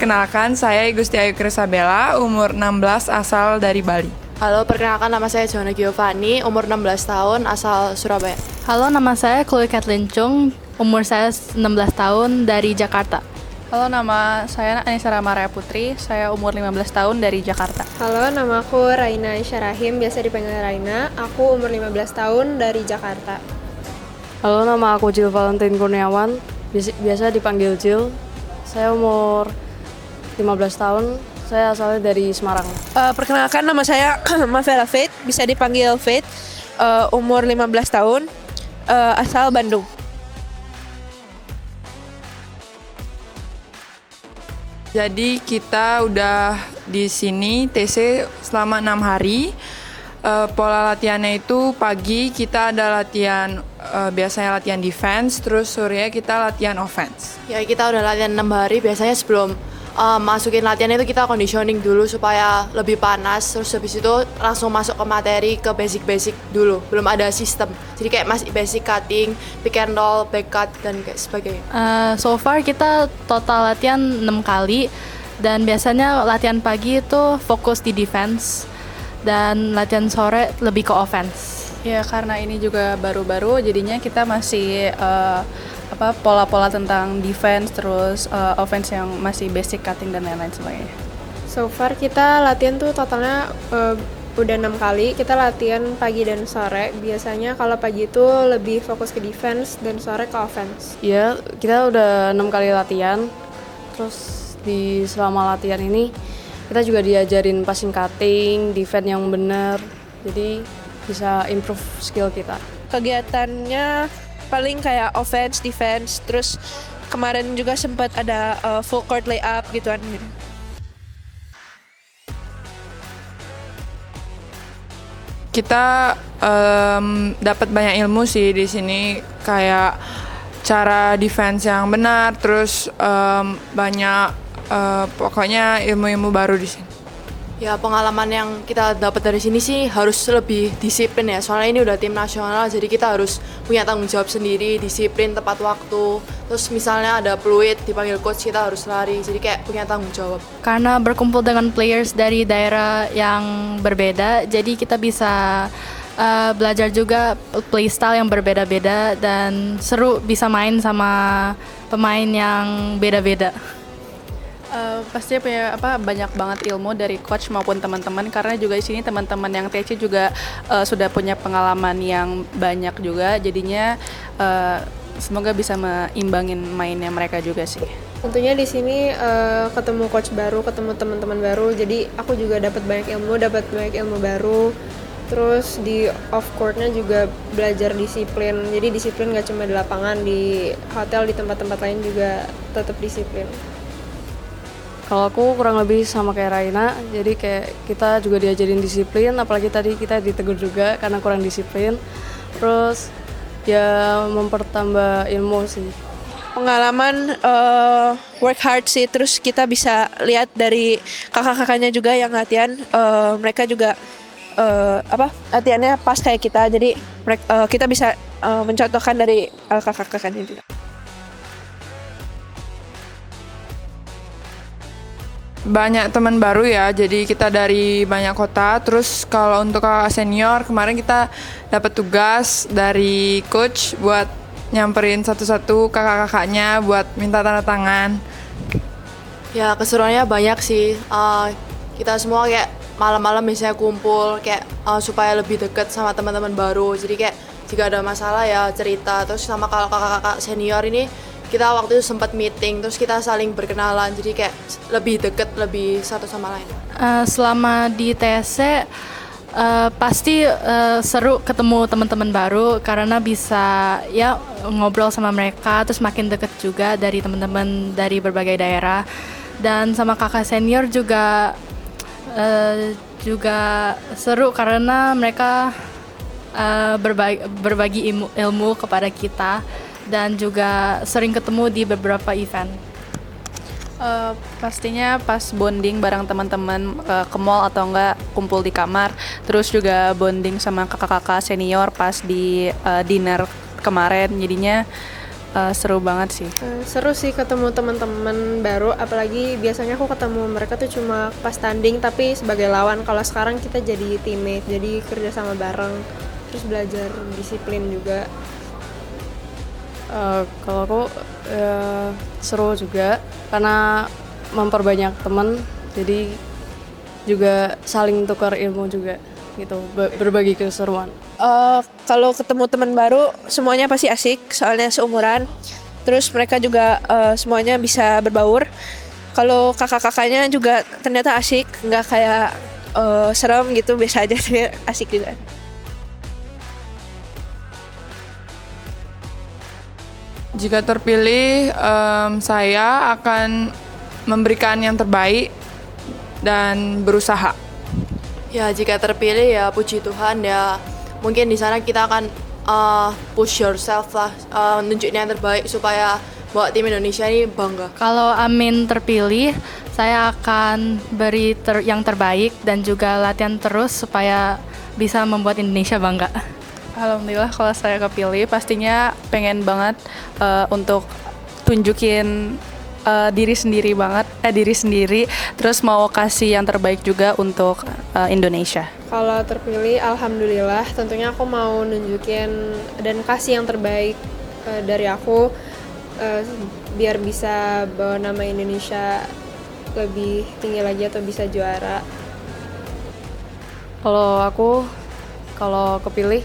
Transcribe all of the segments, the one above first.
Perkenalkan, saya Gusti Ayu Krisabella, umur 16, asal dari Bali. Halo, perkenalkan nama saya Johanna Giovanni, umur 16 tahun, asal Surabaya. Halo, nama saya Chloe Kathleen Chung, umur saya 16 tahun, dari Jakarta. Halo, nama saya Anissa Ramaraya Putri, saya umur 15 tahun dari Jakarta. Halo, nama aku Raina Aisyah-Rahim, biasa dipanggil Raina. Aku umur 15 tahun dari Jakarta. Halo, nama aku Jill Valentine Kurniawan, biasa dipanggil Jill. Saya umur 15 tahun, saya asalnya dari Semarang. Perkenalkan, nama saya Mavera Faith, bisa dipanggil Faith, umur 15 tahun, asal Bandung. Jadi kita udah di sini TC selama 6 hari. Pola latihannya itu pagi kita ada latihan, biasanya latihan defense, terus sore kita latihan offense. Ya, kita udah latihan 6 hari, biasanya sebelum masukin latihan itu kita conditioning dulu supaya lebih panas, terus habis itu langsung masuk ke materi, ke basic-basic dulu, belum ada sistem. Jadi kayak masih basic cutting, pick and roll, back cut, dan kayak sebagainya. So far kita total latihan 6 kali, dan biasanya latihan pagi itu fokus di defense, dan latihan sore lebih ke offense. Ya, karena ini juga baru-baru, jadinya kita masih pola-pola tentang defense, terus offense yang masih basic cutting dan lain-lain sebagainya. So far kita latihan tuh totalnya udah 6 kali. Kita latihan pagi dan sore. Biasanya kalau pagi itu lebih fokus ke defense dan sore ke offense. Ya, kita udah 6 kali latihan. Terus selama latihan ini kita juga diajarin passing cutting, defense yang benar. Jadi bisa improve skill kita. Kegiatannya paling kayak offense, defense, terus kemarin juga sempat ada full court layup gituan gitu. Kita dapat banyak ilmu sih di sini, kayak cara defense yang benar, terus banyak pokoknya ilmu-ilmu baru di sini. Ya, pengalaman yang kita dapat dari sini sih harus lebih disiplin ya, soalnya ini udah tim nasional, jadi kita harus punya tanggung jawab sendiri, disiplin, tepat waktu. Terus misalnya ada fluid, dipanggil coach, kita harus lari, jadi kayak punya tanggung jawab. Karena berkumpul dengan players dari daerah yang berbeda, jadi kita bisa belajar juga playstyle yang berbeda-beda, dan seru bisa main sama pemain yang beda-beda. Pasti punya banyak banget ilmu dari coach maupun teman-teman, karena juga di sini teman-teman yang TC juga sudah punya pengalaman yang banyak juga, jadinya semoga bisa meimbangin mainnya mereka juga sih. Tentunya di sini ketemu coach baru, ketemu teman-teman baru, jadi aku juga dapat banyak ilmu baru. Terus di off courtnya juga belajar disiplin, jadi disiplin gak cuma di lapangan, di hotel, di tempat-tempat lain juga tetap disiplin. Kalau aku kurang lebih sama kayak Raina, jadi kayak kita juga diajarin disiplin, apalagi tadi kita ditegur juga karena kurang disiplin. Terus ya mempertambah ilmu sih. Pengalaman work hard sih, terus kita bisa lihat dari kakak-kakaknya juga yang latihan, mereka juga latihannya pas kayak kita, jadi kita bisa mencontohkan dari kakak-kakaknya juga. Banyak teman baru ya, jadi kita dari banyak kota. Terus kalau untuk kakak senior, kemarin kita dapat tugas dari coach buat nyamperin satu-satu kakak-kakaknya buat minta tanda tangan. Ya, keseruannya banyak sih. Kita semua kayak malam-malam biasanya kumpul kayak supaya lebih deket sama teman-teman baru. Jadi kayak jika ada masalah ya cerita. Terus sama kalau kakak-kakak senior ini kita waktu itu sempat meeting, terus kita saling berkenalan, jadi kayak lebih deket, lebih satu sama lain. Selama di TSC pasti seru ketemu teman-teman baru, karena bisa ya ngobrol sama mereka, terus makin deket juga dari teman-teman dari berbagai daerah. Dan sama kakak senior juga seru karena mereka berbagi ilmu kepada kita, dan juga sering ketemu di beberapa event. Pastinya pas bonding bareng teman-teman ke mall atau enggak kumpul di kamar, terus juga bonding sama kakak-kakak senior pas di dinner kemarin, jadinya seru banget sih. Seru sih ketemu teman-teman baru, apalagi biasanya aku ketemu mereka tuh cuma pas tanding tapi sebagai lawan. Kalau sekarang kita jadi teammate, jadi kerja sama bareng, terus belajar disiplin juga. Kalau aku seru juga karena memperbanyak teman, jadi juga saling tukar ilmu juga gitu, berbagi keseruan. Kalau ketemu teman baru semuanya pasti asik, soalnya seumuran. Terus mereka juga semuanya bisa berbaur. Kalau kakak-kakaknya juga ternyata asik, nggak kayak serem gitu, biasa aja, asik juga. Jika terpilih, saya akan memberikan yang terbaik dan berusaha. Ya jika terpilih ya puji Tuhan ya, mungkin di sana kita akan push yourself lah, nunjukin yang terbaik supaya bawa tim Indonesia ini bangga. Kalau Amin terpilih, saya akan beri yang terbaik dan juga latihan terus supaya bisa membuat Indonesia bangga. Alhamdulillah kalau saya kepilih pastinya pengen banget untuk tunjukin diri sendiri, terus mau kasih yang terbaik juga untuk Indonesia. Kalau terpilih, alhamdulillah, tentunya aku mau nunjukin dan kasih yang terbaik dari aku, biar bisa bawa nama Indonesia lebih tinggi lagi atau bisa juara. Kalau kepilih,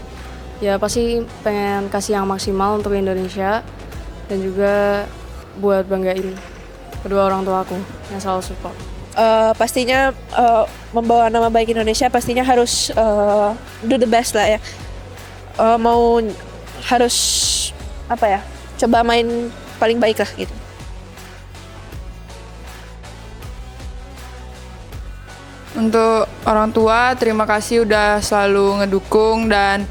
ya pasti pengen kasih yang maksimal untuk Indonesia dan juga buat banggain kedua orang tua aku yang selalu support. Pastinya membawa nama baik Indonesia pastinya harus do the best lah ya. Harus coba main paling baik lah gitu. Untuk orang tua, terima kasih udah selalu ngedukung dan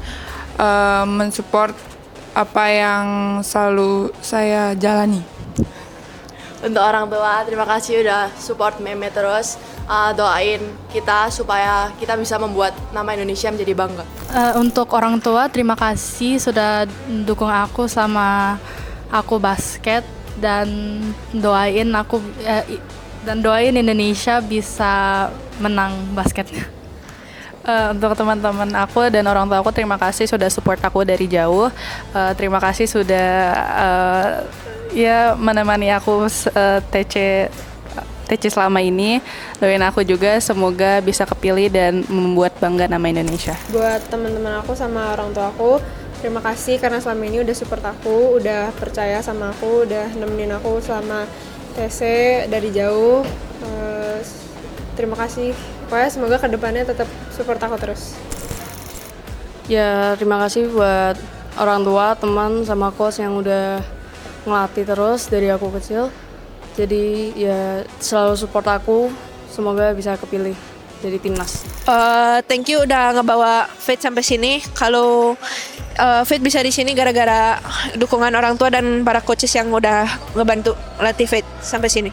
mensupport apa yang selalu saya jalani. Untuk orang tua, terima kasih udah support Meme terus, doain kita supaya kita bisa membuat nama Indonesia menjadi bangga. Untuk orang tua, terima kasih sudah dukung aku sama aku basket dan doain Indonesia bisa menang basketnya. Untuk teman-teman aku dan orang tua aku, terima kasih sudah support aku dari jauh. Terima kasih sudah menemani aku TC selama ini. Doain aku juga semoga bisa kepilih dan membuat bangga nama Indonesia. Buat teman-teman aku sama orang tua aku, terima kasih karena selama ini udah support aku, udah percaya sama aku, udah nemenin aku selama TC dari jauh. Terima kasih. Pokoknya semoga kedepannya tetap support aku terus. Ya terima kasih buat orang tua, teman, sama coach yang udah ngelatih terus dari aku kecil. Jadi ya selalu support aku, semoga bisa kepilih jadi timnas. Thank you udah ngebawa Faith sampai sini. Kalau Faith bisa di sini gara-gara dukungan orang tua dan para coaches yang udah ngebantu latih Faith sampai sini.